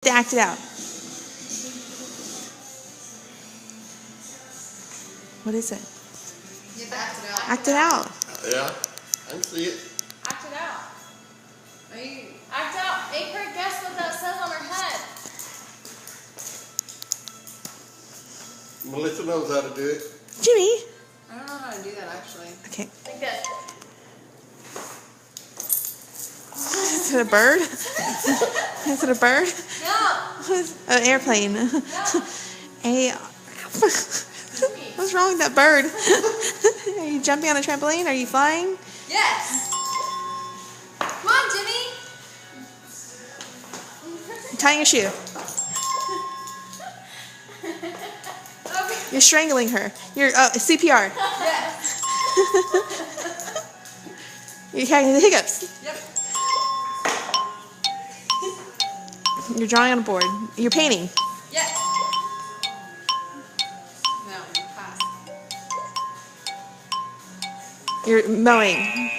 To act it out. What is it? You have to act it out. Act it out. Yeah, I can see it. Act it out. Act out. Make her guess what that says on her head. Melissa knows how to do it. Jimmy. I don't know how to do that actually. Okay. Like this. Is it a bird? Is it a bird? No. An airplane. No. What's wrong with that bird? Are you jumping on a trampoline? Are you flying? Yes. Come on, Jimmy. Tying a shoe. Okay. You're strangling her. You're CPR. Yes. You're having the hiccups. Yep. You're drawing on a board. You're painting. Yes. No, pass. You're mowing.